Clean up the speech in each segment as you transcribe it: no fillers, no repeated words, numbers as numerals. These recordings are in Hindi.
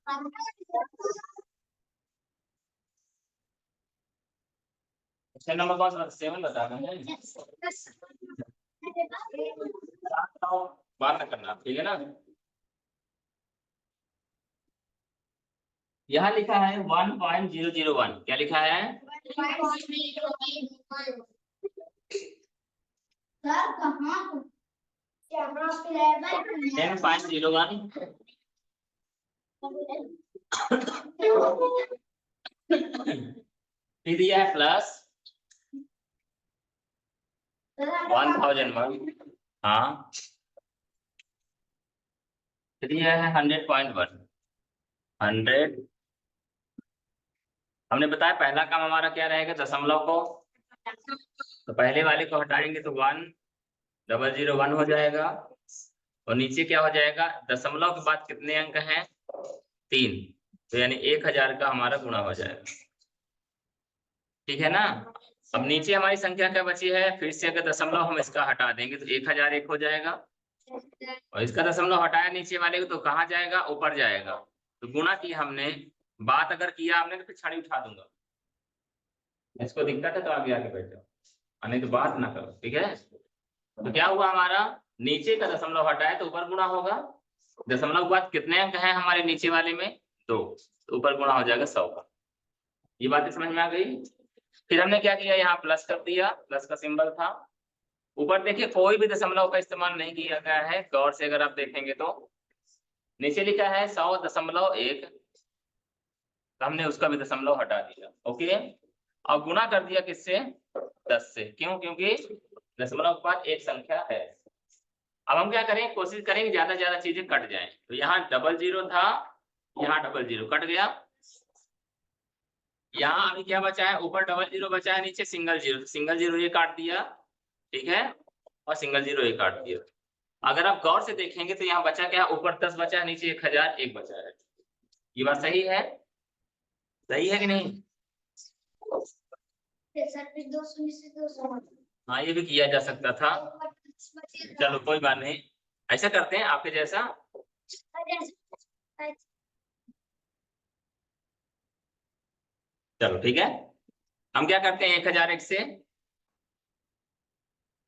क्वेश्चन नंबर कौन सा 7 बता रहे हैं। बात ना करना, ठीक है ना। यहाँ लिखा है 1.001, क्या लिखा है 10.01। फिर दिया है प्लस 1001, हाँ फिर दिया है 100.1। 100 हमने बताया पहला काम हमारा क्या रहेगा, दशमलव को, तो पहले वाले को हटाएंगे तो 1001 हो जाएगा, और नीचे क्या हो जाएगा, दशमलव के बाद कितने अंक हैं 3, तो यानी 1000 का हमारा गुणा हो जाएगा, ठीक है ना। अब नीचे हमारी संख्या क्या बची है, फिर से अगर दशमलव हम इसका हटा देंगे तो 1001 हो जाएगा, और इसका दशमलव हटाया नीचे वाले को तो कहाँ जाएगा, ऊपर जाएगा। तो गुणा किया हमने, बात अगर किया हमने तो फिर छड़ी उठा दूंगा, इसको दिक्कत है तो आगे आके बैठो, नहीं तो बात ना करो, ठीक है। तो क्या हुआ हमारा, नीचे का दशमलव हटाया तो ऊपर गुणा होगा, दशमलव के बाद कितने अंक हैं हमारे नीचे वाले में 2, तो ऊपर गुणा हो जाएगा 100 का। ये बातें समझ में आ गई। फिर हमने क्या किया, यहाँ प्लस कर दिया, प्लस का सिंबल था। ऊपर देखिए कोई भी दशमलव का इस्तेमाल नहीं किया गया है, गौर से अगर आप देखेंगे तो नीचे लिखा है 100.1, तो हमने उसका भी दशमलव हटा दिया, ओके। और गुणा कर दिया किससे, 10 से, क्यों, क्योंकि दशमलव के बाद एक संख्या है। अब हम क्या करें, कोशिश करेंगे ज्यादा से ज्यादा चीजें कट जाएं, तो यहाँ 00 था, यहाँ 00 कट गया, यहाँ अभी क्या बचा है, ऊपर 00 बचा है, नीचे सिंगल जीरो ये काट दिया, ठीक है, और सिंगल जीरो ये काट दिया। अगर आप गौर से देखेंगे तो यहाँ बचा क्या, ऊपर 10 बचा है, नीचे 1001 बचा है। ये बात सही है, सही है कि नहीं। हाँ ये भी किया जा सकता था, चलो कोई बात नहीं, ऐसा करते हैं आपके जैसा। चलो ठीक है, हम क्या करते हैं, 1001 से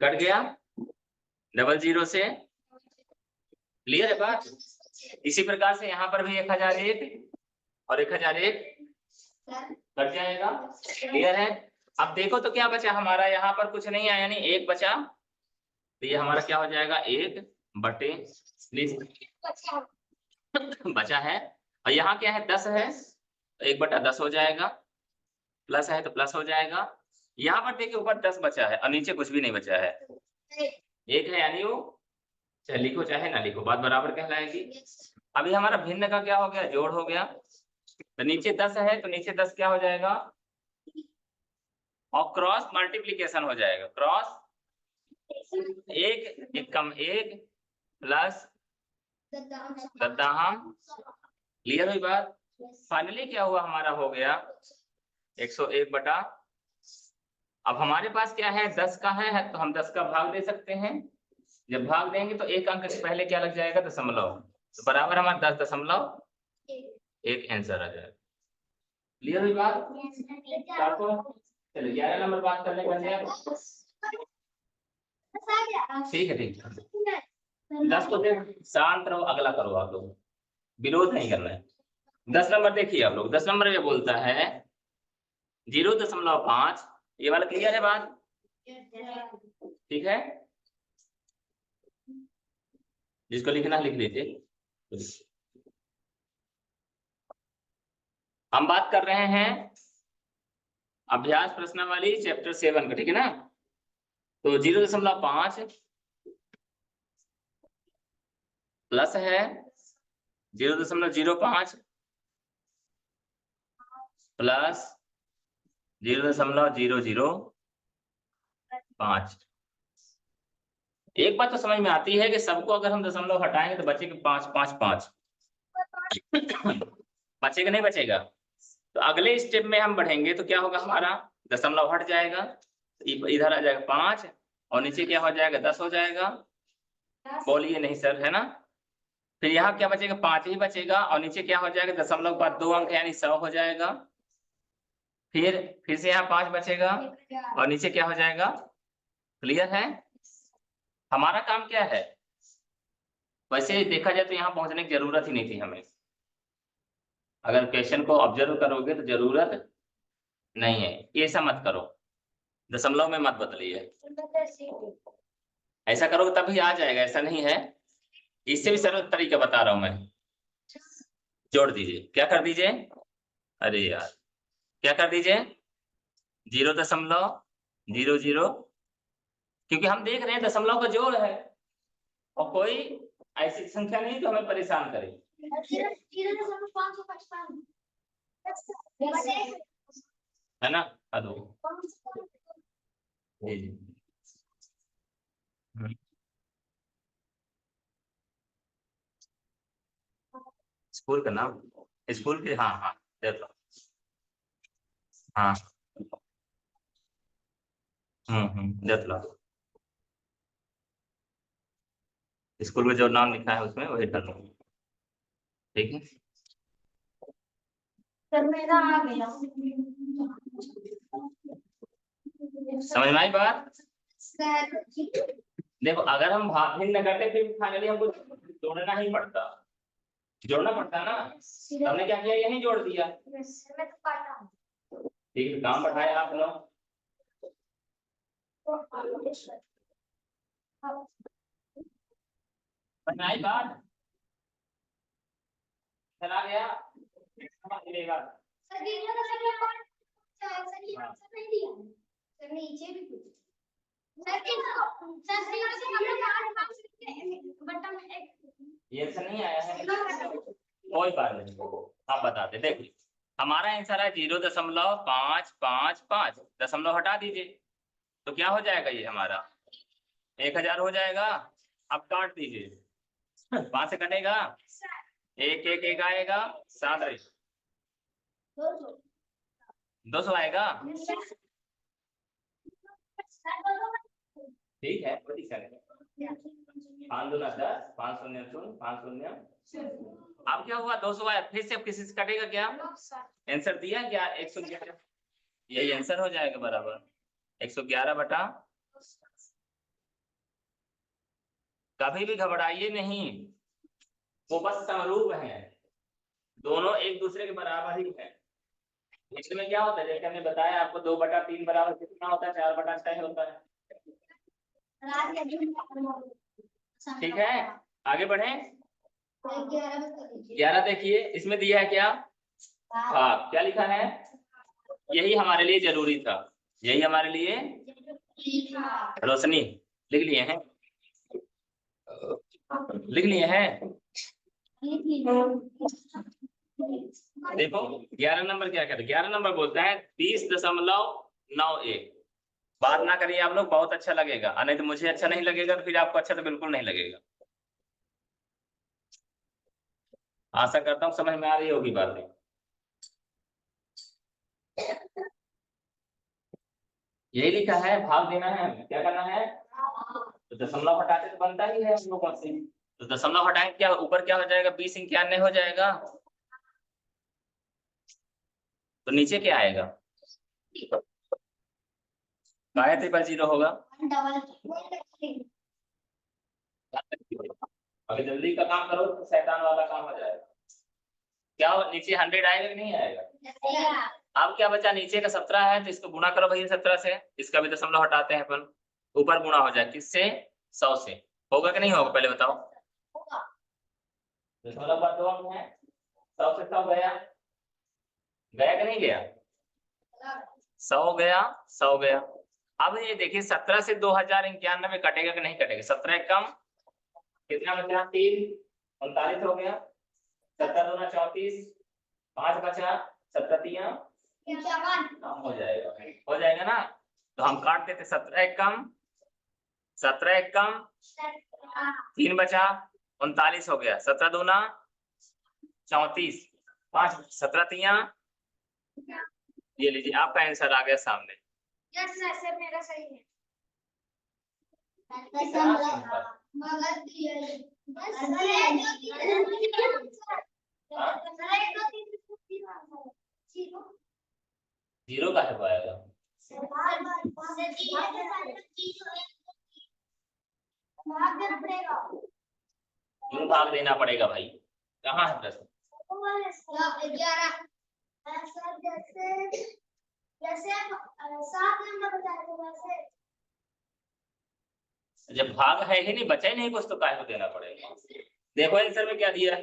कट गया, 00 से, क्लियर है बात। इसी प्रकार से यहाँ पर भी 1001 और 1001 कट जाएगा, क्लियर है। अब देखो तो क्या बचा हमारा, यहाँ पर कुछ नहीं आया, यानी 1 बचा, तो ये हमारा क्या हो जाएगा 1/, बचा है, और यहाँ क्या है 10 है, 1/10 हो जाएगा, प्लस है तो प्लस हो जाएगा। यहाँ पर देखिए ऊपर 10 बचा है और नीचे कुछ भी नहीं बचा है, 1 है, यानी वो चाहे लिखो चाहे ना लिखो बात बराबर कहलाएगी। अभी हमारा भिन्न का क्या हो गया, जोड़ हो गया, तो नीचे 10 है तो नीचे 10 क्या हो जाएगा, और क्रॉस मल्टीप्लीकेशन हो जाएगा, क्रॉस 1 कम 1 प्लस दद्दाहम, क्लियर हुई बात। फाइनली क्या हुआ, हमारा हो गया 101 अब हमारे पास क्या है 10 का है तो हम 10 का भाग दे सकते हैं, जब भाग देंगे तो एक अंक से पहले क्या लग जाएगा, दशमलव, तो बराबर हमारा 10.1 आंसर आ जाएगा, क्लियर हुई बात। चलो 11 नंबर बात कर लेंगे, ठीक है ठीक है। 10 को शांत रहो, अगला करो आप लोग, विरोध नहीं करना है। 10 नंबर देखिए आप लोग, 10 नंबर ये बोलता है 0.5, ये वाला क्लियर है बात, ठीक है, जिसको लिखना लिख लीजिए। हम बात कर रहे हैं अभ्यास प्रश्नावली चैप्टर 7 का, ठीक है ना। तो 0.5 प्लस है 0.05 प्लस 0.005। एक बात तो समझ में आती है कि सबको अगर हम दशमलव हटाएंगे तो बचेगा 5 5 5 बचेगा नहीं बचेगा। तो अगले स्टेप में हम बढ़ेंगे तो क्या होगा, हमारा दशमलव हट जाएगा, इधर आ जाएगा 5 और नीचे क्या हो जाएगा 10 हो जाएगा। बोलिए नहीं सर, है ना। फिर यहाँ क्या बचेगा, 5 ही बचेगा और नीचे क्या हो जाएगा, दशमलव के बाद 2 अंक यानी 100 हो जाएगा। फिर से यहाँ 5 बचेगा और नीचे क्या हो जाएगा। क्लियर है। हमारा काम क्या है, वैसे देखा जाए तो यहाँ पहुंचने की जरूरत ही नहीं थी हमें। अगर क्वेश्चन को ऑब्जर्व करोगे तो जरूरत नहीं है, ऐसा मत करो, दशमलव में मत बदलिए। ऐसा करोगे तभी आ जाएगा, ऐसा नहीं है। इससे भी सरल तरीका बता रहा हूं मैं। जोड़ दीजिए, क्या कर दीजिए, अरे यार क्या कर दीजिए, 0.00, क्योंकि हम देख रहे हैं दशमलव का जोड़ है और कोई ऐसी संख्या नहीं जो हमें परेशान करे। है ना, हेलो जी। स्कूल का नाम, स्कूल के, हाँ हाँ देख लो, हाँ देख लो, स्कूल में जो नाम लिखा है उसमें वही कर लो, ठीक है। सर मेरा आ गया, समझ में आई बात। देखो अगर हम भिन्न करते फिर फाइनली हमको जोड़ना ही पड़ता, जोड़ना पड़ता ना, हमने क्या किया, यही जोड़ दिया। ठीक है, काम बढ़ाया आप लोग। बनाई बात, चला गया समझ लेगा। नीचे भी कुछ ये ऐसा नहीं आया है, कोई बात नहीं, आप बताते देखिए। हमारा आंसर है 0.555, दशमलव हटा दीजिए तो क्या हो जाएगा, ये हमारा 1000 हो जाएगा। अब काट दीजिए, 5 से कटेगा, 1 आएगा, 7 200 आएगा। ठीक है, 5 2 10, 5 शून्य 5 शून्य। अब क्या हुआ, 200 आया, फिर से अब किसी से कटेगा क्या, आंसर दिया क्या, 111, यही आंसर हो जाएगा बराबर 111 बटा। कभी भी घबराइए नहीं, वो बस समरूप है, दोनों एक दूसरे के बराबर ही है। इसमें क्या होता है, जैसे हमने बताया आपको 2/3 बराबर कितना होता है, 4/6 होता है। ठीक है, आगे बढ़े। 11 देखिए, इसमें दिया है क्या, हाँ क्या लिखा है, यही हमारे लिए जरूरी था, यही हमारे लिए रोशनी लिख लिए हैं, लिख लिए हैं। देखो 11 नंबर क्या कहते हैं, 11 नंबर बोलता है 20.91। बात ना करिए आप लोग, बहुत अच्छा लगेगा, नहीं तो मुझे अच्छा नहीं लगेगा, तो फिर आपको अच्छा तो बिल्कुल नहीं लगेगा। आशा करता हूँ समझ में आ रही होगी बातें। यही लिखा है, भाग देना है हमें, क्या करना है, तो दशमलव हटाते तो बनता ही है हम लोगों से, तो दशमलव हटाएंगे क्या, ऊपर क्या हो जाएगा, 2091 हो जाएगा, तो नीचे क्या आएगा, काय 000 होगा। अगर जल्दी का काम करो तो शैतान वाला काम हो जाएगा। क्या नीचे 100 आएगा कि नहीं आएगा, अब क्या बचा, नीचे का 17 है तो इसको गुणा करो भैया 17 से, इसका भी दशमलव हटाते हैं अपन, ऊपर गुणा हो जाए किससे, 100 से, होगा कि नहीं होगा पहले बताओ। दशमलव बाद 2 अंक है, 100 से 100 गया, गया कि नहीं गया, 100 गया, 100 गया। अब ये देखिए 17 से 2091 कटेगा कि नहीं कटेगा, 17 कम कितना बचा, 3 39 हो गया, 17 दूना 34, 5 बचा, 17 तिया हो जाएगा, हो जाएगा ना, तो हम काट देते, 17 कम 3 बचा, 39 हो गया, 17 दूना 34, 5 17 तिया, ये लीजिए आपका आंसर आ गया सामने। सर मेरा सही है। जीरो का है आएगा। क्यों भाग देना पड़ेगा भाई? कहाँ है प्रश्न? जब भाग है ही नहीं, बचा ही नहीं कुछ, तो काहे को देना पड़ेगा? देखो आंसर में क्या दिया है।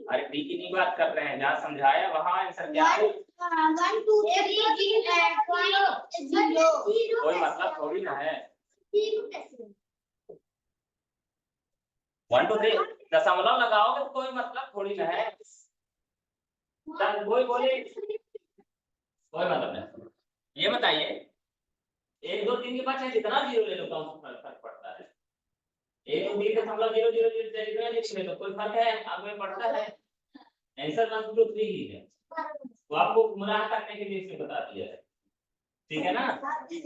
अरे डी की नहीं बात कर रहे हैं, जहाँ समझाया वहाँ आंसर क्या है। कोई मतलब थोड़ी ना है। 1 2 3 दशमलव लगाओगे तो कोई मतलब थोड़ी ना है। कोई बोले कोई मतलब नहीं। ये बताइए 1 2 3 के बाद चाहे जितना जीरो ले लो, कौन सा फर्क पड़ता है? 1 2 3 दशमलव 0 0 0 जितना ले लो कोई फर्क है? आगे पड़ता है। आंसर 1 2 3 ही है, तो आपको गुमराह करने के लिए इसमें बता दिया है, ठीक है ना।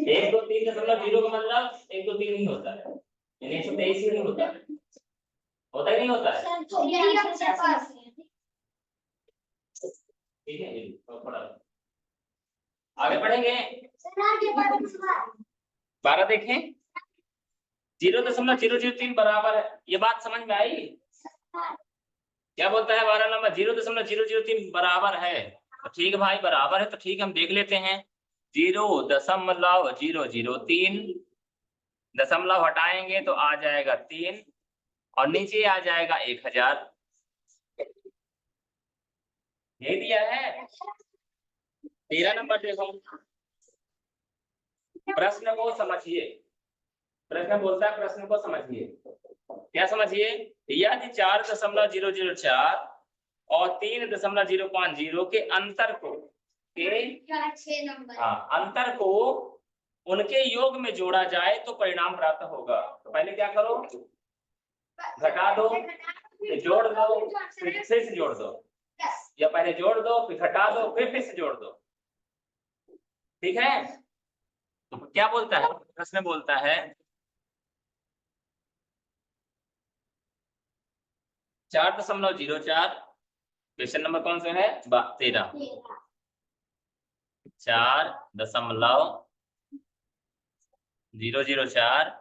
1 2 3 दशमलव 0 का मतलब 1 2 3 नहीं होता है, यानी 123 ही नहीं होता है। होता ही नहीं होता है, ठीक है। थोड़ा आगे बढ़ेंगे। 12 देखें, 0.003 बराबर है, ये बात समझ में आई? क्या बोलता है 12 नंबर? 0.003 बराबर है, तो ठीक है भाई, बराबर है तो ठीक है, हम देख लेते हैं। 0.003 दशमलव हटाएंगे तो आ जाएगा 3 और नीचे आ जाएगा 1000। यही दिया है। 13 नंबर देखो, प्रश्न को समझिए। प्रश्न बोलता है प्रश्न को समझिए। क्या समझिए? यदि 4.004 और 3.050 के अंतर को अंतर को उनके योग में जोड़ा जाए तो परिणाम प्राप्त होगा। तो पहले क्या करो? घटा दो, फिर जोड़ दो, फिर से जोड़ दो, या पहले जोड़ दो फिर घटा दो फिर से जोड़ दो, ठीक है। तो क्या बोलता है प्रश्न? बोलता है 4.04, क्वेश्चन नंबर कौन सा है? 13। 4.004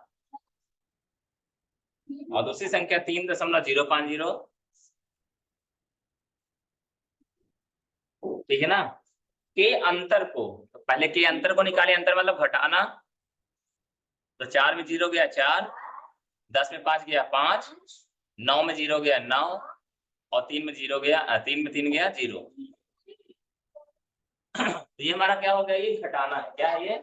और दूसरी संख्या 3.050, ठीक है ना। के अंतर को, तो पहले के अंतर को निकाले, अंतर मतलब घटाना, तो 4 में 0 गया 4, 10 में 5 गया 5, 9 में 0 गया 9 और 3 में 0 गया 3 में 3 गया 0। तो ये हमारा क्या हो गया? ये घटाना है। क्या है ये?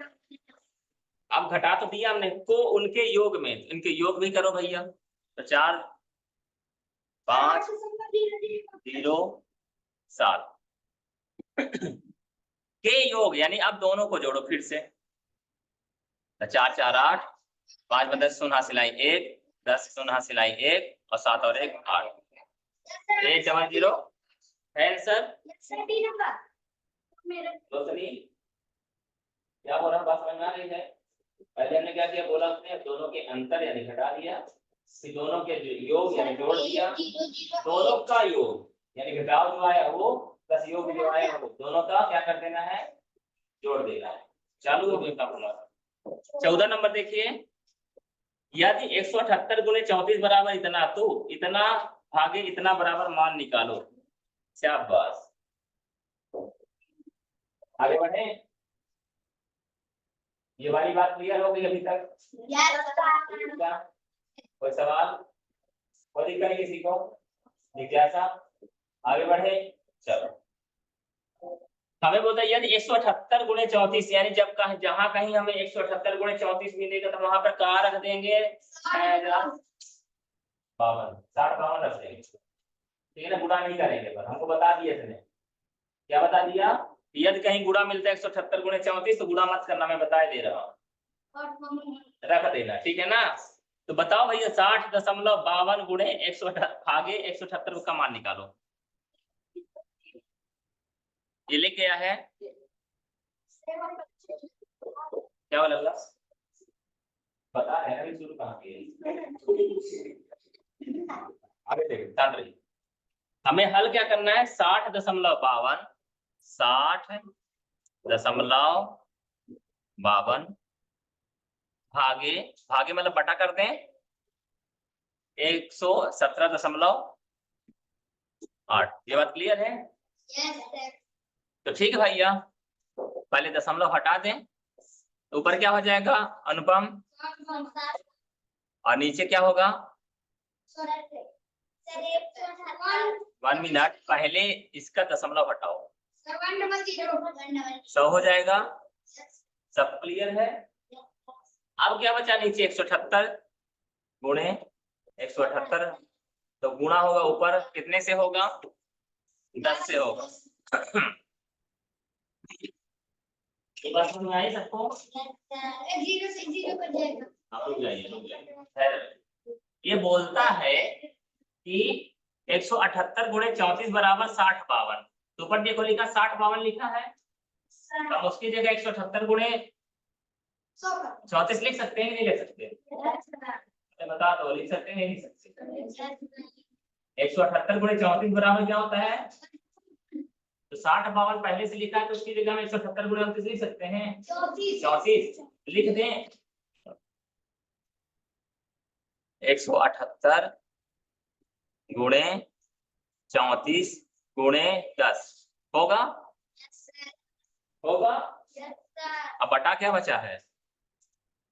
अब घटा तो दिया हमने को उनके योग में, इनके योग भी करो भैया। तो 4 5 0 7 के योग, यानी अब दोनों को जोड़ो फिर से। 4 4 8, 5 में 10 शून्य सिलाई 1, 10 शून्य सिलाई 1 और 7 और 1 8, 1 जमा 0 है आंसर। रोशनी क्या बोला? बात समझ में आ रही है? पहले हमने क्या किया? बोला हमने दोनों के अंतर यानी घटा दिया, फिर दोनों के योग यानी जोड़ दिया, दोनों का योग यानी घटाव जो आया वो प्लस योग जो आया वो, दोनों का क्या कर देना है? जोड़ देना है। चालू हो गया हमारा। 14 नंबर देखिए, यदि 178 गुणे 34 बराबर इतना, तो इतना भागे इतना बराबर मान निकालो। शाबाश, आगे बढ़े। ये वाली बात क्लियर हो गई अभी तक? क्या कोई सवाल, कोई दिक्कत नहीं किसी को? जिज्ञासा? आगे बढ़े, चलो। हमें बोलता है यदि 178 गुणे 34, यानी जब कहीं जहां कहीं हमें 178 गुणे 34 मिलेगा तो वहां पर कहाँ रख देंगे? 52 60 52 रख देंगे, ठीक है ना। गुणा नहीं करेंगे, पर हमको बता दिया इसने। क्या बता दिया? यदि कहीं गुणा मिलता है 178 गुणे 34 तो गुणा मत करना, मैं बता दे रहा हूँ, रख देना, ठीक है ना। तो बताओ भैया 60.52 गुणे 178 भागे 178 का मान निकालो। ये लिख गया है क्या बोला लल्ला? पता है अभी शुरू कहाँ की है? आगे देखो स्टार्ट रही। हमें हल क्या करना है? 60.52 60.52 भागे भागे मतलब बटा कर दें 117.8। ये बात क्लियर है? Yes sir. तो ठीक है भैया, पहले दशमलव हटा दें, ऊपर क्या हो जाएगा अनुपम, और नीचे क्या होगा? 1 मिनट, पहले इसका दशमलव हटाओ, 100 हो जाएगा। सब क्लियर है? अब क्या बचा नीचे? 178 गुणे 178, तो गुणा होगा ऊपर कितने से होगा? 10 से होगा। ये बात समझ में आई सबको? रुक जाइए। ये बोलता है कि 178 गुणे 34 बराबर 60/52। तो ऊपर देखो लिखा 60/52 लिखा है, तो उसकी जगह 178 गुणे 34 लिख सकते हैं कि नहीं लिख सकते? बता दो, लिख सकते हैं नहीं लिख सकते? 178 गुणे 34 बराबर क्या होता है? तो 60/52 पहले से लिखा है, तो उसकी जगह हम 178 गुणे 29 लिख सकते हैं। 34 लिख दें। 178 गुणे 34 गुणे 10 होगा? होगा। अब बटा क्या बचा है?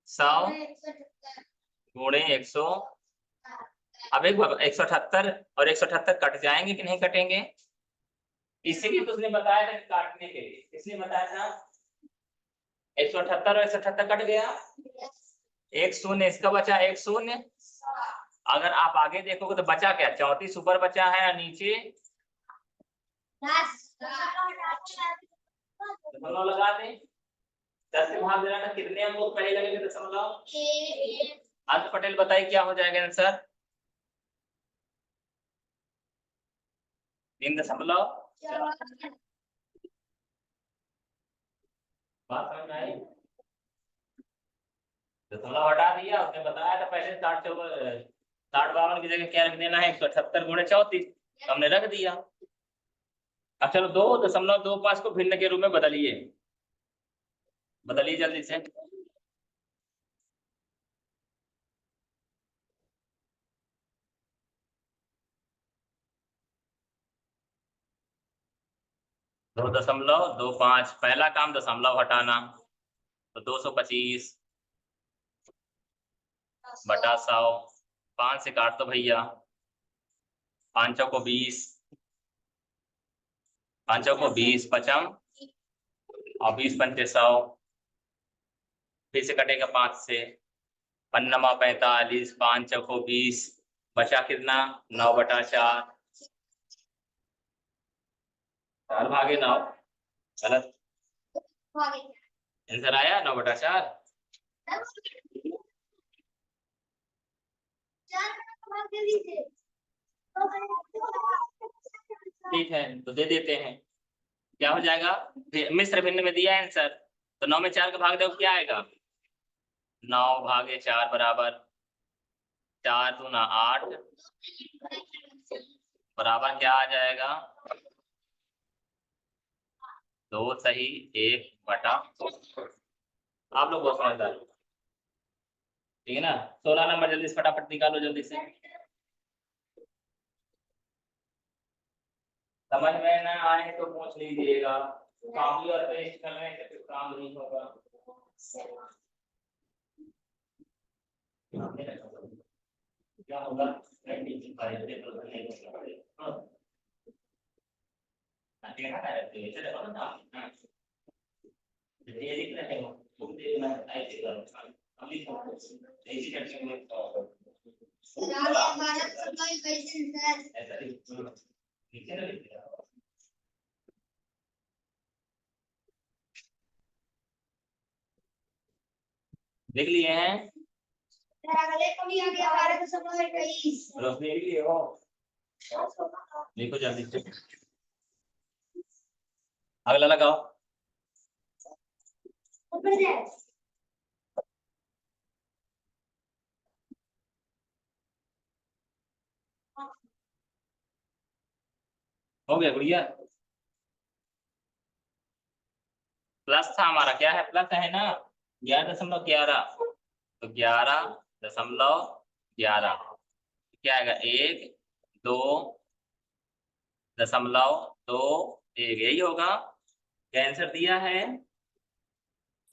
100 गुणे 100। अब एक 178 और 178 कट जाएंगे कि नहीं कटेंगे? इसीलिए तो उसने बताया था काटने के लिए, इसलिए बताया था 178 और 178 कट गया, एक शून्य इसका बचा, एक शून्य। अगर आप आगे देखोगे तो बचा क्या? 34 ऊपर बचा है और नीचे दशमलव लगा दें। 10 से भाग देना, कितने अंकों पहले लगेंगे दशमलव? अंक पटेल बताइए क्या हो जाएगा आंसर? 3.4। बात समझ में आई? दशमलव हटा दिया, उसने बताया था पहले 60/52 की जगह क्या रख देना है? 178 गुणे 34, हमने रख दिया। अब चलो 2.25 को भिन्न के रूप में बदलिए, बदलिए जल्दी से। दो 2.25, पहला काम दशमलव हटाना, तो 225 बटा 100, 5 से काट दो भैया, 5 को 20, 5 को 20 पचम, और 20 पंचे 100, फिर से कटेगा 5 से, 5 45, 5 को 20, बचा कितना? 9/4, 4 भागे 9, गलत आंसर आया 9/4। ठीक है, तो दे देते हैं, क्या हो जाएगा? मिश्र भिन्न में दिया है आंसर, तो 9 में 4 का भाग दो, क्या आएगा? 9/4 बराबर 4 दूना 8, बराबर क्या आ जाएगा? 2 सही 1/। आप लोग बहुत समझदार हो, ठीक है ना? 16 नंबर जल्दी से फटाफट निकालो जल्दी से। समझ में ना आए तो पूछ लीजिएगा, कॉपी और पेस्ट करने से फिर काम नहीं होगा। क्या होगा? देख लिए हैं? रोशनी लिख लिए हो? लिखो जल्दी से, अगला लगाओ। हो गया गुड़िया। प्लस था हमारा, क्या है प्लस है ना, 11.11, तो 11.11 क्या आएगा, 1.2.1 यही होगा। क्या आंसर दिया है,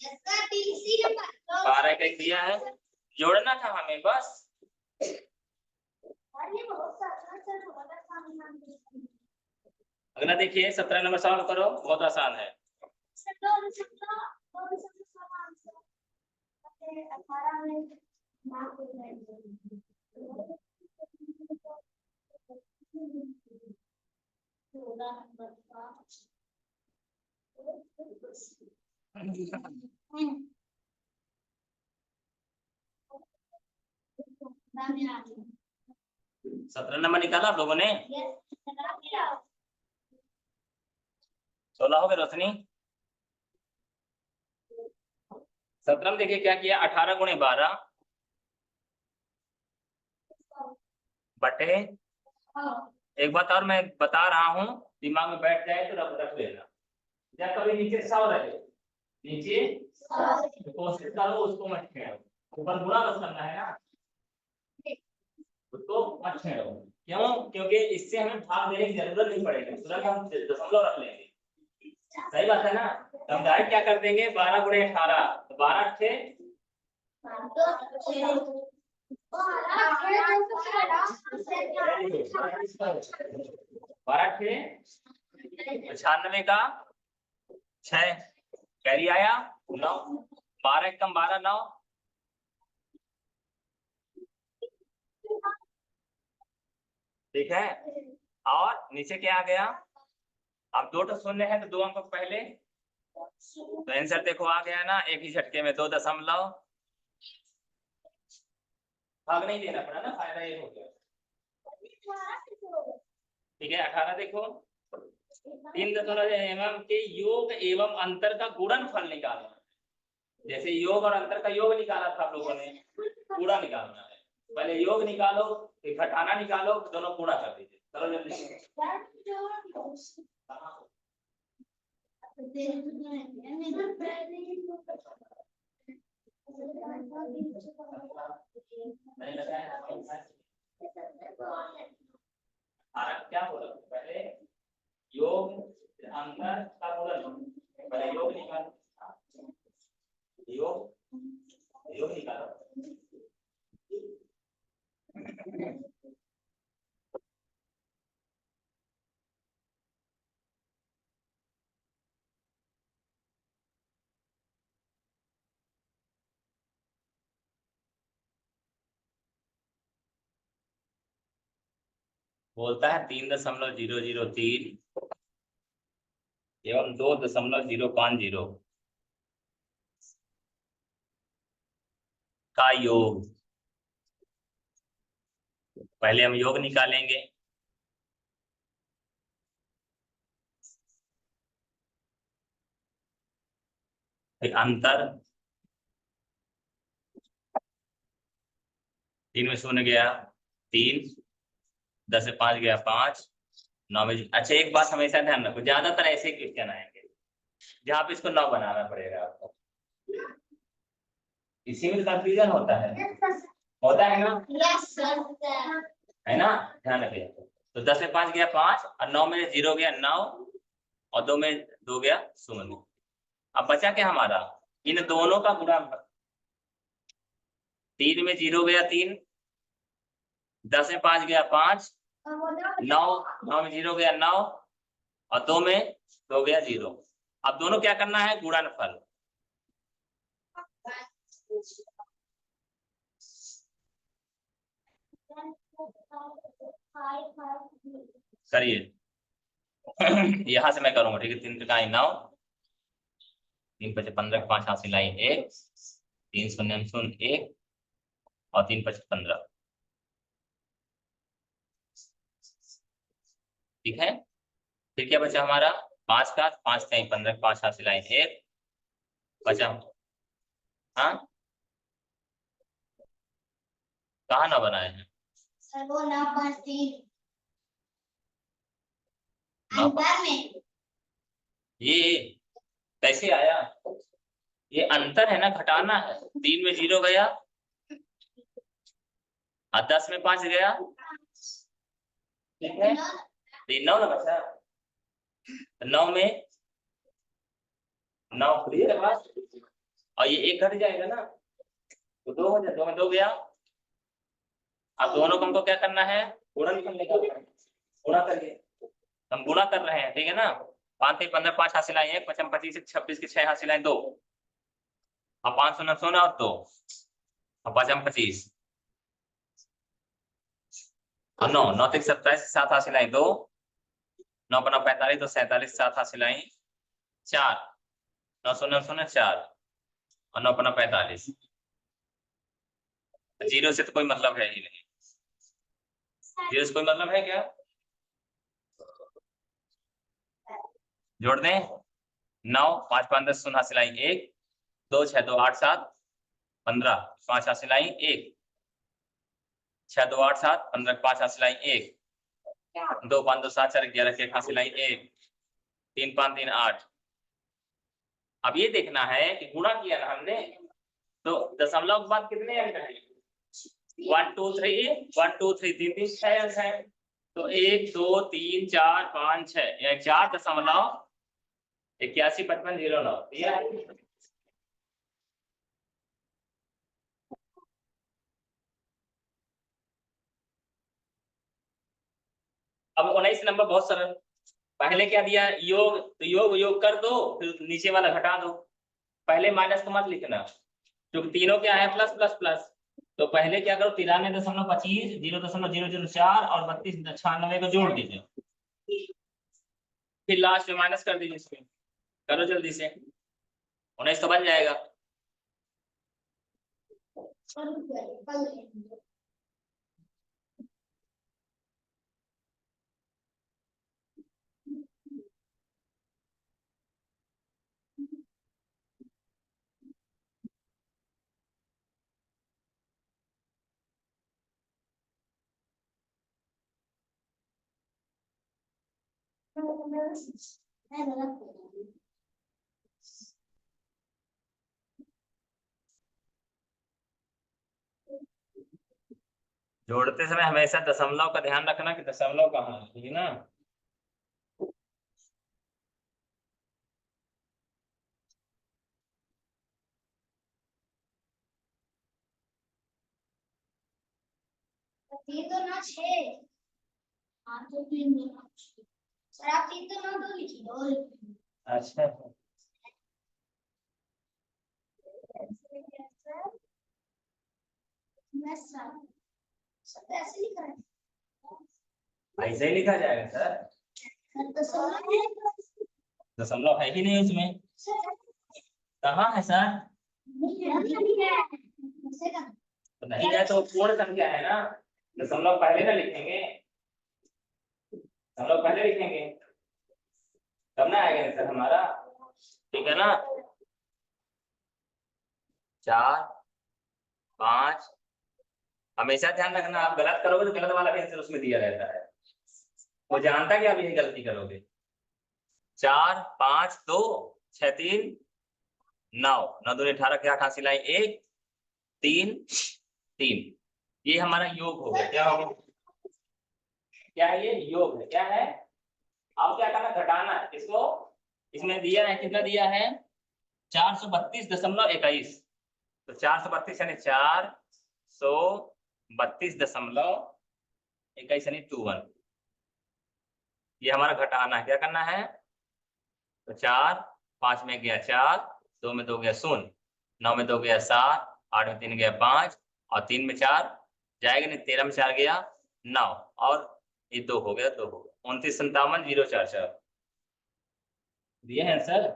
12 का दिया है, जोड़ना था हमें बस। अगला देखिए 17 नंबर सॉल्व करो, बहुत आसान है। सत्रह नंबर निकाला आप लोगों ने, 16 हो गए रोशनी। 17 में देखिए क्या किया, 18 गुणे 12 बटे, एक बात और मैं बता रहा हूँ, दिमाग में बैठ जाए तो रख लेना, या कभी नीचे 100 रहे, नीचे तो कोशिश करो उसको मत छेड़ो, ऊपर गुणा बस करना है ना, उसको मत छेड़ो। क्यों, क्योंकि इससे हमें भाग देने की जरूरत नहीं पड़ेगी, तुरंत हम दशमलव रख लेंगे। सही बात है ना, तो हम डायरेक्ट क्या कर देंगे, 12 गुणे 18, तो 12 थे 12 थे 95 का 6 कैरी आया 9, 12 कम 12 9, ठीक है। और नीचे क्या आ गया, अब 2 तो शून्य है तो 2 अंक पहले, तो आंसर देखो आ गया ना, एक ही झटके में 2 दशमलव, भाग नहीं देना पड़ा ना, फायदा ये हो गया। ठीक है 18 देखो, 3.mm के योग एवं अंतर का गुणनफल निकालना, जैसे योग और अंतर का योग निकाला था आप लोगों ने, गुणा निकालना है, पहले योग निकालो फिर घटाना निकालो, दोनों गुणा कर दीजिए, चलो जल्दी। नहीं लगाया क्या बोला पहले, योग अंतर का गुणन, पहले योग निकालो, योग निकालो, बोलता है 3.003 एवं 2.050 का योग, पहले हम योग निकालेंगे, फिर अंतर, 3 में शून्य गया 3, 10 से 5 गया 5, 9 में, अच्छा एक बात हमेशा ध्यान रखो, ज्यादातर ऐसे क्वेश्चन आएंगे जहाँ पे इसको 9 बनाना पड़ेगा आपको, इसी में कंफ्यूजन होता है ना, है ना, ध्यान रखिए। तो 10 में 5 गया 5, और 9 में 0 गया 9, और 2 में 2 गया 0। अब बचा क्या हमारा, इन दोनों का गुणा, 3 में 0 गया 3, 10 में 5 गया 5, 9 में 0 गया 9, और 2 में 2 गया 0। अब दोनों क्या करना है, गुणनफल, करिए। यहाँ से मैं करूंगा, ठीक है, 3 त्रिकाई 9, 3 पचे 15, 5 हाथ सिलाई 1, 3 शून्य शून्य 1, और 3 पचे 15, ठीक है। फिर क्या बचा हमारा, 5 का 5 कहीं 15, 5 हाथ सिलाई 1 बचा, हाँ कहाँ ना बनाए हैं, अंतर में ये कैसे आया? ये अंतर है ना, घटाना है। 3 में 0 गया और 10 में 5 गया, ठीक है। 3 9 ना बचा, 9 में 9 क्लियर है बात। और ये 1 घट जाएगा ना तो 2 हो जाए, 2 में 2 गया। अब दोनों को हमको क्या करना है? गुणन करने का, गुणा करिए। हम गुणा कर रहे हैं, ठीक है ना। 5 3 15 5 हासिल आए 1 5 25 26 के 6 हासिल आए 2। अब 5 सोना सोना और 2 और 5 25 और 9 9 3 27 7 हासिल आए 2 9 5 45 तो 47 7 हासिल आई 4 9 सोना सोना 4 और 9 5 45। 0 से तो कोई मतलब है ही नहीं। 0 से कोई मतलब है क्या? जोड़ दें 9 5 5 10 शून्य हासिल आई 1 2 6 2 8 7 15 5 हासिल आई 1 6 2 8 7 15 5 हासिल आई 1 2 5 2 7 4 11 के हासिल आई 1 3 5 3 8। अब ये देखना है कि गुणा किया ना हमने तो दशमलव के बाद कितने अंक हैं? 1 2 3 1 2 3 3 3 6 अंक हैं। तो 1 2 3 4 5 6 या 4.815509। अब 19 नंबर बहुत सरल। पहले क्या दिया? योग, तो योग योग कर दो, फिर नीचे वाला घटा दो। पहले माइनस को मत लिखना क्योंकि तीनों क्या है? Plus plus plus. तो पहले क्या करो? 93.25 0.004 और 32.96 को जोड़ दीजिए, फिर लास्ट में माइनस कर दीजिए। इसमें करो जल्दी से, 19 तो बन जाएगा। जोड़ते समय हमेशा दशमलव का ध्यान रखना कि दशमलव कहाँ है, ठीक है ना। ये तो ना 6 हाँ तो 3 सर आप 3 तो ना 2 लिखी दो। अच्छा सब ऐसे लिखा है। ऐसे ही लिखा जाएगा सर, दशमलव है ही नहीं उसमें। कहाँ है सर? तो नहीं है तो पूर्ण संख्या है ना, दशमलव पहले ना लिखेंगे, दशमलव पहले लिखेंगे तब ना आएगा आंसर हमारा, ठीक है ना। 4 5 हमेशा ध्यान रखना, आप गलत करोगे तो गलत वाला भी आंसर उसमें दिया रहता है। वो जानता कि आप यही गलती करोगे। 4 5 2 6 3 9 9 2 18 के 8 हासिल आई 1 3 3। ये हमारा योग हो गया। क्या हो गया? क्या है ये? योग है। क्या है? अब क्या करना? घटाना है इसको। इसमें दिया है, कितना दिया है? 432.21। तो 432 यानी 432.21 यानी 21। ये हमारा घटाना है। क्या करना है? तो 4 5 में गया 4 2 में 2 गया 0 9 में 2 गया 7 8 में 3 गया 5 और 3 में 4 जाएगा नहीं, 13 में 4 गया 9 और ये 2 हो गया 2 हो गया 2957.044 दिए हैं आंसर।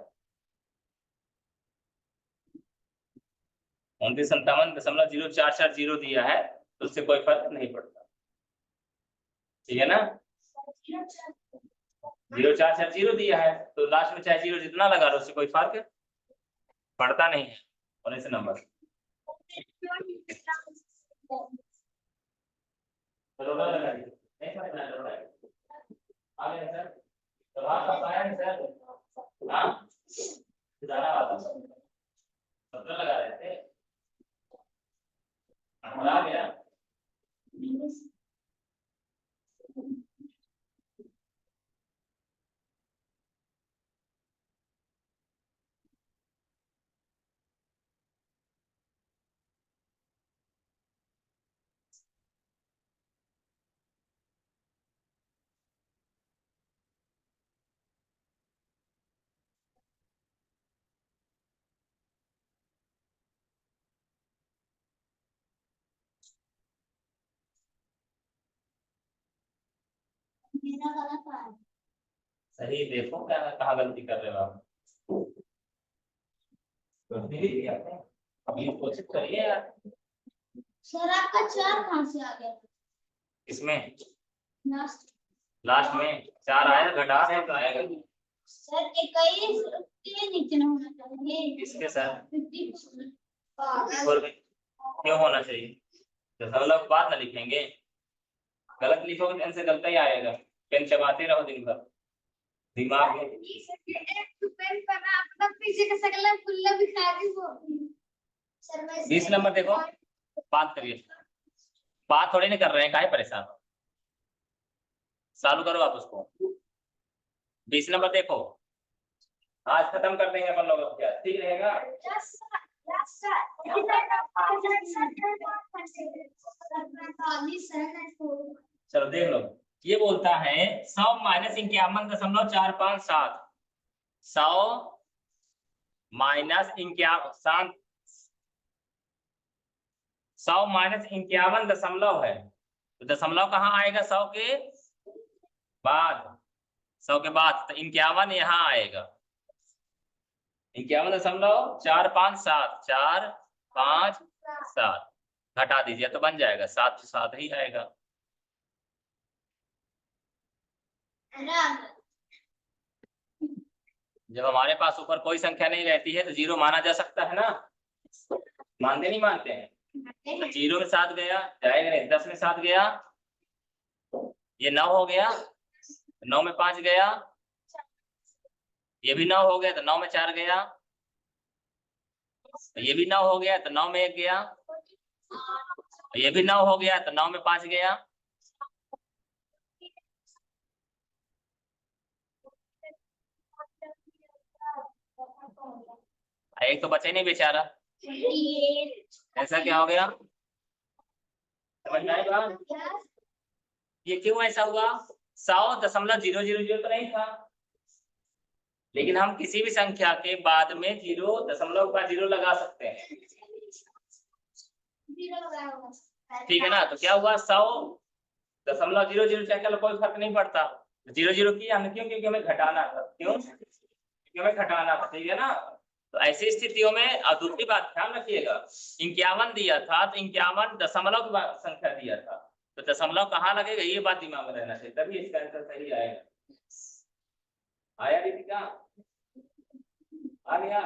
2957.044 दिया है तो उससे कोई फर्क नहीं पड़ता, ठीक है ना। 0.440 दिया है तो लास्ट में चाहे 0 जितना लगा लो उससे कोई फर्क पड़ता नहीं है। और ऐसे नंबर लगा दीजिए, नहीं समझना आगे सर। तो आपका आया नहीं सर? हाँ जाना वाला 17 लगा रहे थे, आ गया। मेरा गलत है। सही देखो क्या कहाँ गलती कर रहे हो आप। गलती नहीं की आपने, अभी कोशिश करिए यार। सर आपका 4 कहाँ से आ गया? इसमें लास्ट लास्ट में 4 आया, घटा है तो आएगा। सर 21 के नीचे ना होना चाहिए। इसके साथ 50%। और क्यों होना चाहिए? दशमलव के बाद ना लिखेंगे, गलत लिखोगे पेन से गलत ही आएगा। पेन चबाते रहो दिन भर दिमाग में। एक पेन पर अपना पीछे का सकला फुल्ला भी खा दी वो। सर मैं 20 नंबर देखो, बात करिए। बात थोड़ी नहीं कर रहे हैं, काहे परेशान हो? चालू करो आप उसको। 20 नंबर देखो, आज खत्म कर देंगे अपन लोग, अब क्या ठीक रहेगा? चलो देख लो, ये बोलता है 100 माइनस 51.457। 100 माइनस 51, 100 माइनस 51 है, तो दशमलव कहाँ आएगा? 100 के बाद, 100 के बाद, तो 51 यहाँ आएगा। 51.457, 457 घटा दीजिए तो बन जाएगा 7 से 7 ही आएगा। जब हमारे पास ऊपर कोई संख्या नहीं रहती है तो 0 माना जा सकता है ना? मानते नहीं मानते हैं? तो 0 में 7 गया, जाएगा नहीं। 10 में 7 गया, ये 9 हो गया, 9 में 5 गया, ये भी 9 हो गया, तो 9 में 4 गया, ये भी 9 हो गया, तो 9 में 1 गया, ये भी 9 हो गया, तो 9 में 5 गया। एक तो बचे नहीं बेचारा, ऐसा क्या हो गया? समझ में आएगा? ये क्यों ऐसा हुआ? 100.000 तो नहीं था, लेकिन हम किसी भी संख्या के बाद में 0 दशमलव का 0 लगा सकते हैं, ठीक है ना? तो क्या हुआ? 100.000 चाहे कोई फर्क नहीं पड़ता, 0 किया हमने, क्यों? क्योंकि हमें घटाना था। क्यों? क्योंकि हमें घटाना था, ठीक है ना? तो ऐसी स्थितियों में, और दूसरी बात ध्यान रखिएगा, 51 दिया था तो 51 दशमलव की संख्या दिया था, तो दशमलव कहाँ लगेगा ये बात दिमाग में रहना चाहिए, तभी इसका आंसर सही आएगा। आया दीपिका? आ गया?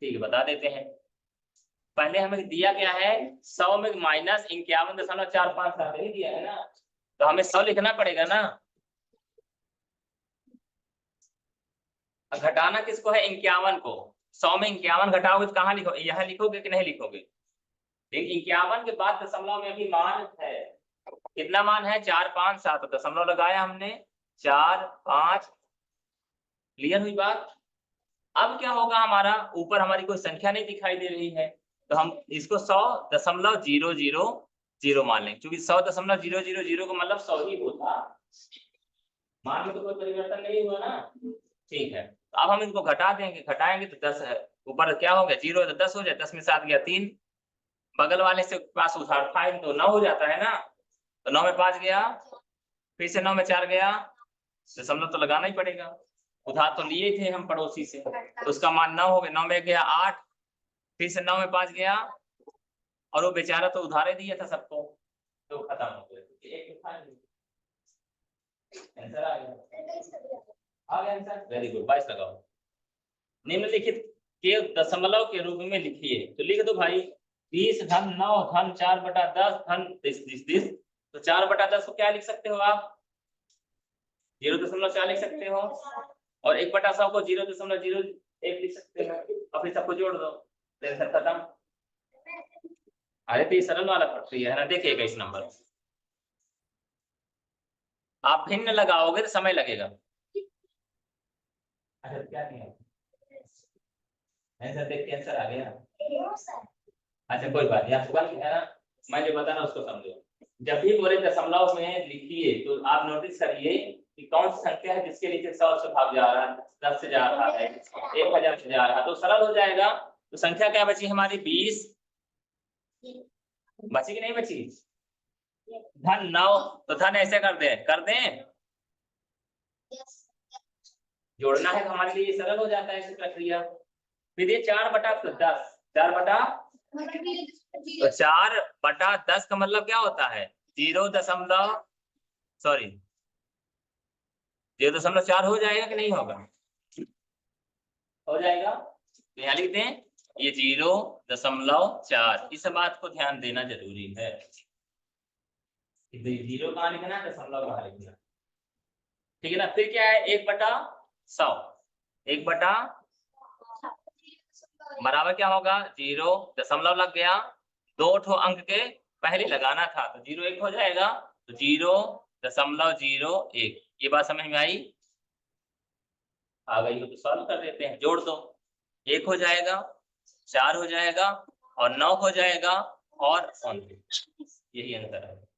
ठीक है, बता देते हैं। पहले हमें दिया क्या है? 100 में माइनस 51.457 नहीं दिया है ना, तो हमें 100 लिखना पड़ेगा ना। घटाना किसको है? 51 को। 100 में 51 घटाओगे तो कहाँ लिखोगे? यहाँ लिखोगे कि नहीं लिखोगे? लेकिन 51 के बाद दशमलव में भी मान है, कितना मान है? 457, तो दशमलव लगाया हमने, 4 5। क्लियर हुई बात? अब क्या होगा? हमारा ऊपर हमारी कोई संख्या नहीं दिखाई दे रही है, तो हम इसको 100.000 मान लेंगे, क्योंकि 100.000 का मतलब 100 ही होता, मान में तो कोई परिवर्तन नहीं हुआ ना। ठीक है, तो अब हम इनको घटा देंगे, घटाएंगे तो 10 है, ऊपर क्या हो गया? 0 है तो 10 हो जाए, 10 में 7 गया 3, बगल वाले से पास उधार था तो 9 हो जाता है ना, तो 9 में 5 गया, फिर से 9 में 4 गया, दशमलव तो लगाना ही पड़ेगा, उधार तो लिए थे हम पड़ोसी से, तो उसका मान 9 हो गया, 9 में गया 8, फिर से 9 में 5 गया, और वो बेचारा तो उधारे दिया था सबको, तो खत्म हो गया, आंसर आ गया। आ गया आंसर, वेरी गुड, 22 लगाओ। निम्नलिखित के दशमलव के रूप में लिखिए, तो लिख दो भाई, 20 धन 9 धन 4/10 धन 10, तो 4/10 को क्या लिख सकते हो आप? 0.4 लिख सकते हो, और 1/100 को 0.01 लिख सकते हो, और फिर सबको जोड़ दो, टेंशन खत्म। अरे तो ये सरल वाला प्रक्रिया है ना, देखिएगा इस नंबर आप भिन्न लगाओगे तो समय लगेगा। अच्छा क्या किया, आंसर देख के आंसर आ गया। अच्छा कोई बात नहीं, आपको है ना, मैं जो बता रहा हूँ उसको समझो। जब भी बोले दशमलव में लिखिए तो आप नोटिस करिए कि कौन सी संख्या है जिसके नीचे 100 से भाग जा रहा है, 10 से जा रहा है, 1000 से जा रहा है, तो सरल हो जाएगा। तो संख्या क्या बची हमारी 20, बची कि नहीं बची? धन 9, तो धन ऐसे कर दें जोड़ना है तो हमारे लिए सरल हो जाता है प्रक्रिया। फिर ये 4/10, 4/10 का मतलब क्या होता है? 0.4 हो जाएगा कि नहीं होगा? हो जाएगा। तो यहाँ लिखते हैं ये 0.4, इस बात को ध्यान देना जरूरी है। 0 कहाँ लिखना है, दशमलव कहाँ लिखना, ठीक है ना। फिर क्या है, 1/100, 1/ बराबर क्या होगा, 0 दशमलव लग गया, 2 ठो अंक के पहले लगाना था तो 0 1 हो जाएगा, तो 0.01। ये बात समझ में आई? आ गई हो तो सॉल्व कर देते हैं, जोड़ दो, 1 हो जाएगा, 4 हो जाएगा, और 9 हो जाएगा, और 29। यही आंसर है।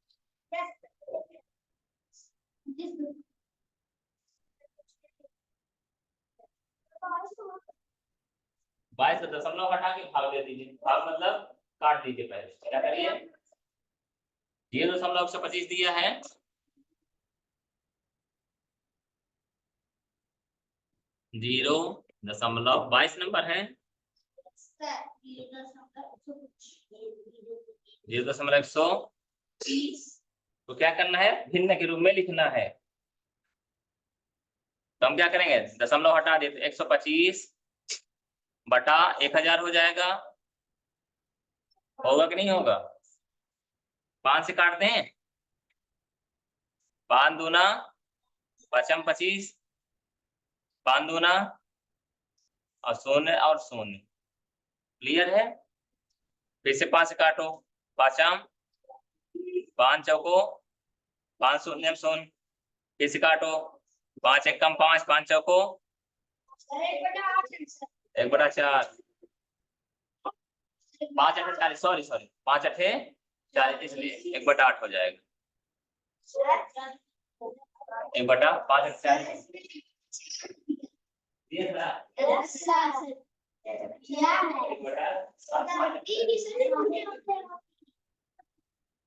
22 का दशमलव हटा के भाग दे दीजिए, भाग मतलब काट दीजिए, पहले क्या करिए, 0.125 दिया है, 0.22 नंबर है, 0.120, तो क्या करना है, भिन्न के रूप में लिखना है। तो हम क्या करेंगे, दशमलव हटा देते, 125/1000 हो जाएगा, होगा कि नहीं होगा? 5 से काट दें, 5 दूना 25, 5 दूना और 0 और 0, क्लियर है। फिर से 5 से काटो, 5 5 चौको 5 शून्य 0, फिर से काटो, 5 एकम 5, 5 चौको 1/4, 5 8 40, सॉरी 5 8 40, इसलिए 1/8 हो जाएगा, 1/5 40।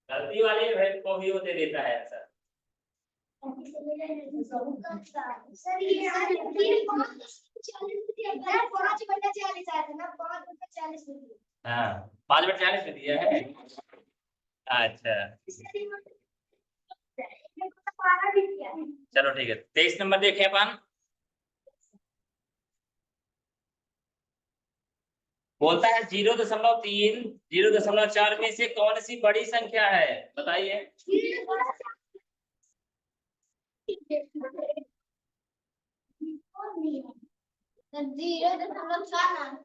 गलती वाले को भी होते देता है आंसर। सर ये 5/40 आया था ना, 5/40 में दिया। हाँ 5/40 में दिया है। अच्छा चलो ठीक है, 23 नंबर देखे अपन, बोलता है 0.3 0.4 में से कौन सी बड़ी संख्या है, बताइए। 0.4।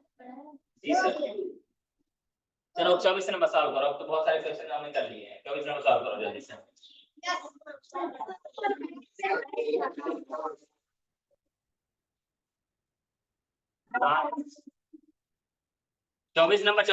चलो 24 नंबर सॉल्व करो, अब तो बहुत सारे क्वेश्चन हमने कर लिए हैं, 24 नंबर सॉल्व करो जल्दी से। हाँ 24 नंबर।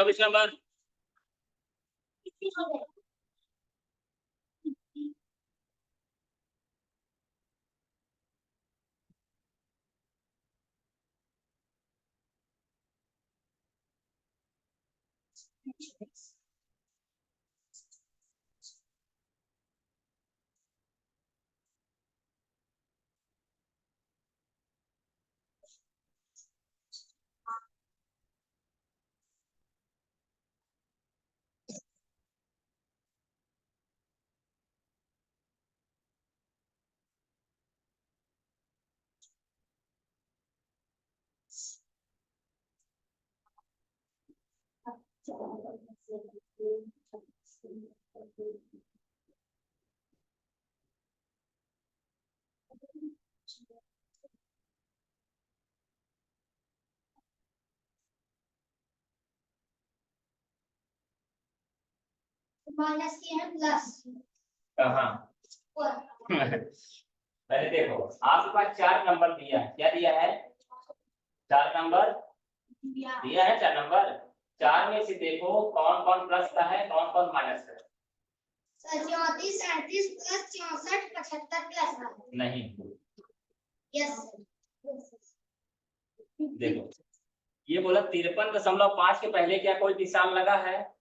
माइनस किया है प्लस कहाँ? पहले देखो आपके पास 4 नंबर दिया है, क्या दिया है? 4 नंबर दिया है, 4 नंबर। 4 में से देखो कौन कौन प्लस का है, कौन कौन माइनस का है। 34 37 प्लस 64 75 प्लस नहीं, यस देखो ये बोला 53.5 के पहले क्या कोई निशान लगा है?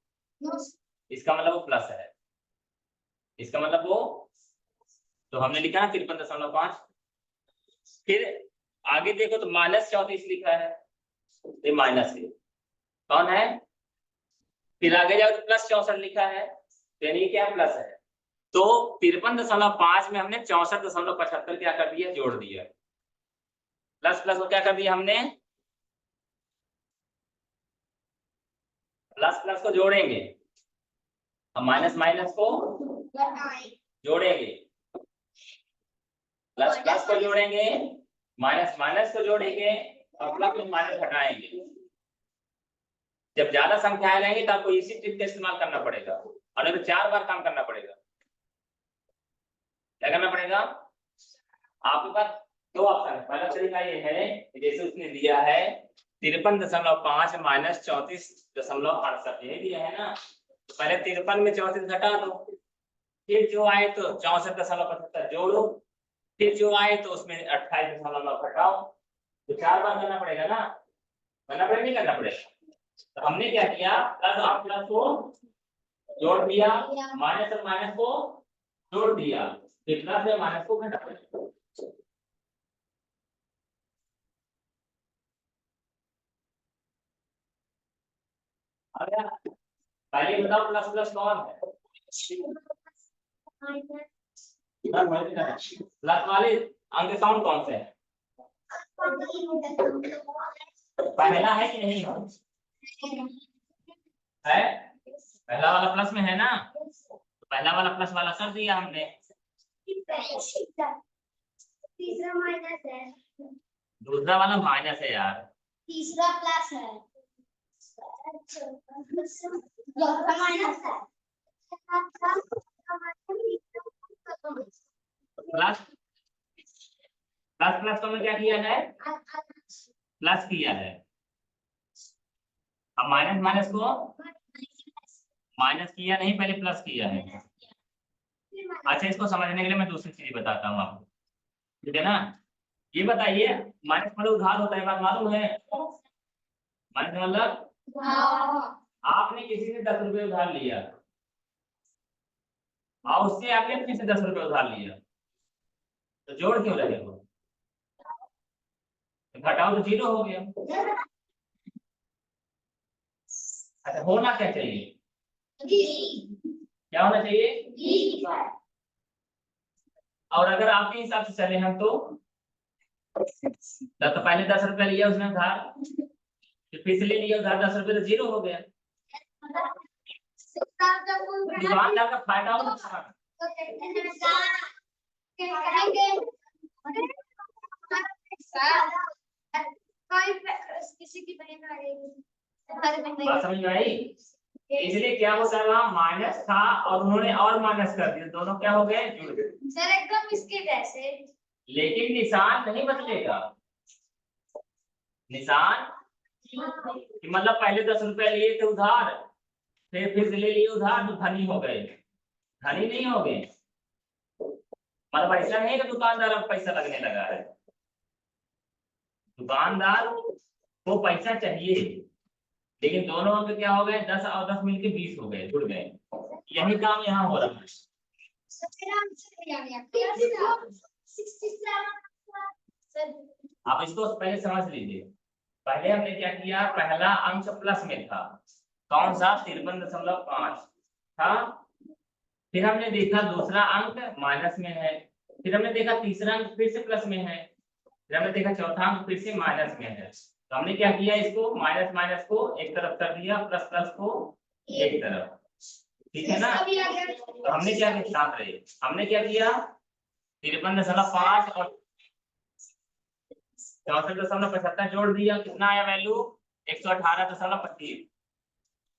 इसका मतलब वो प्लस है, इसका मतलब वो, तो हमने लिखा ना 53.5। फिर आगे देखो तो -34 लिखा है, ये माइनस है, कौन है? फिर आगे जाओ तो +64 लिखा है, यानी ये क्या प्लस है। तो 53.5 में हमने 64.75 क्या कर दिया, जोड़ दिया। प्लस प्लस को क्या कर दिया हमने, प्लस प्लस को जोड़ेंगे, हम माइनस माइनस को जोड़ेंगे, प्लस प्लस को जोड़ेंगे, माइनस माइनस को जोड़ेंगे और प्लस में माइनस हटाएंगे। जब ज्यादा संख्याएं लेंगे तो आपको इसी ट्रिक का इस्तेमाल करना पड़ेगा, और नहीं तो 4 बार काम करना पड़ेगा। क्या करना पड़ेगा? आपके पास 2 ऑप्शन है। पहला तरीका ये है, जैसे उसने दिया है 53.5 माइनस 34.68, यही दिया है ना। तो पहले 53 में 34 घटा दो, फिर जो आए तो 64.75 जोड़ो, फिर जो आए तो उसमें 28.9 घटाओ। तो 4 बार करना पड़ेगा ना, करना पड़ेगा नहीं करना पड़ेगा। तो हमने क्या किया, प्लस और प्लस को जोड़ दिया, माइनस और माइनस को जोड़ दिया, फिर प्लस और माइनस को घटा दिया। पहले बताओ प्लस प्लस कौन है? प्लस वाले अंक काउंट कौन से है? पहला है कि नहीं है? पहला वाला प्लस में है ना, तो पहला वाला प्लस वाला कर दिया हमने। तीसरा माइनस है, दूसरा वाला माइनस है यार, तीसरा प्लस है, चौथा माइनस है, प्लस प्लस प्लस को में क्या किया है, प्लस किया है। अब माइनस माइनस को माइनस किया नहीं, पहले प्लस किया है। अच्छा, इसको समझने के लिए मैं दूसरी चीज बताता हूँ आपको, ठीक है ना। ये बताइए माइनस मतलब उधार होता है, बात मालूम है? माइनस मतलब आपने किसी से 10 रुपये उधार लिया और उससे आपने किसी से 10 रुपये उधार लिया, तो जोड़ क्यों रहे हो? घटाओ तो 0 हो गया। अच्छा, होना क्या चाहिए, क्या होना चाहिए? और अगर आपके हिसाब से चले हम तो पहले 10 रुपया लिया उसने उधार, फिर से ले लिया उधार 10 रुपये, तो 0 हो गया। दुकानदार का फायदा और नुकसान, किसी की बात समझ में आई? इसलिए क्या होता है, वहां माइनस था और उन्होंने और माइनस कर दिया, दोनों क्या हो गए, जुड़ गए। सर एकदम इसके जैसे, लेकिन निशान नहीं बदलेगा। निशान कि मतलब पहले 10 रुपए लिए थे उधार, फिर से ले लिए उधार, तो धनी हो गए, धनी नहीं हो गए। मतलब ऐसा नहीं है कि दुकानदार अब पैसा लगने लगा है, दुकानदार को पैसा चाहिए, लेकिन दोनों अंक क्या हो गए, 10 और 10 मिलके 20 हो गए, जुड़ गए। यही काम यहाँ हो रहा है। आप इसको पहले समझ लीजिए। पहले हमने क्या किया, पहला अंक प्लस में था, कौन सा, 53.5 था। फिर हमने देखा दूसरा अंक माइनस में है, फिर हमने देखा तीसरा अंक फिर से प्लस में है, फिर हमने देखा चौथा अंक फिर से माइनस में है। तो हमने क्या किया, इसको माइनस माइनस को एक तरफ कर दिया, प्लस प्लस को एक तरफ, ठीक है ना। तो हमने क्या किया, साथ रहे, हमने क्या किया 53.5 और 64.75 जोड़ दिया, कितना आया वैल्यू, 118.25।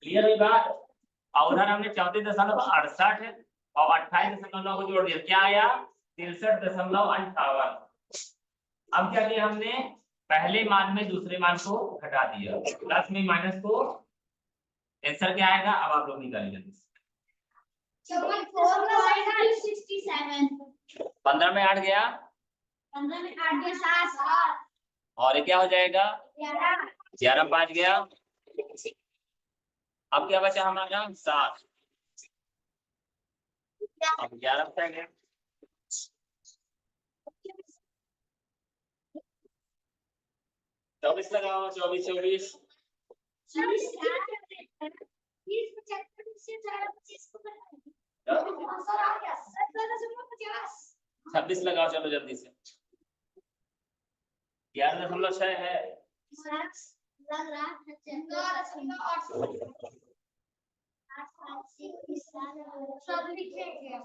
क्लियर हुई बात? और उधर हमने 34.68 और 28.9 को जोड़ दिया, क्या आया 63.58। अब क्या किया हमने, पहले मान में दूसरे मान को घटा दिया, प्लस में माइनस को, आंसर क्या आएगा अब आप लोग निकालिए जल्दी से। 15 में 8 गया, 15 में 8 गया 7 और ये क्या हो जाएगा 11 11 में 5 गया, अब क्या बचा हमारा 7, अब 11 बचा गया, चौबीस लगाओ, 24 26 लगाओ, चलो जल्दी से, 11.6 है, लग रहा है सब लिखेंगे